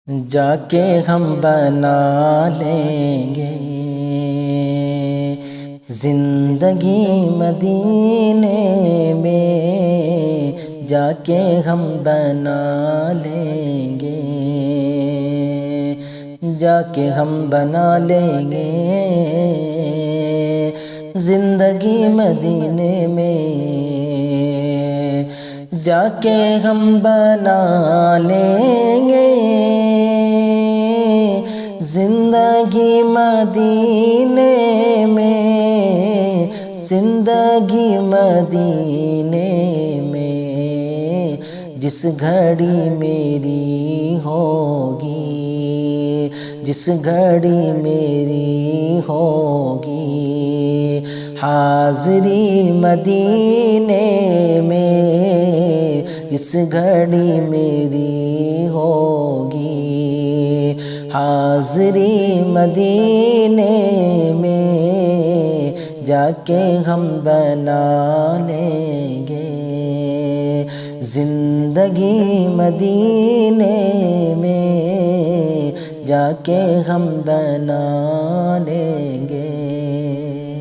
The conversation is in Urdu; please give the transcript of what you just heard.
جا کے ہم بنا لیں گے زندگی مدینے میں، جا کے ہم بنا لیں گے، جا کے ہم بنا لیں گے زندگی مدینے میں، جا کے ہم بنا لیں گے زندگی مدینے میں، زندگی مدینے میں، جس گھڑی میری ہوگی، جس گھڑی میری ہوگی حاضری مدینے میں، جس گھڑی میری ہوگی حاضری مدینے میں، جا کے ہم بنا لیں گے زندگی مدینے میں، جا کے ہم بنا لیں گے۔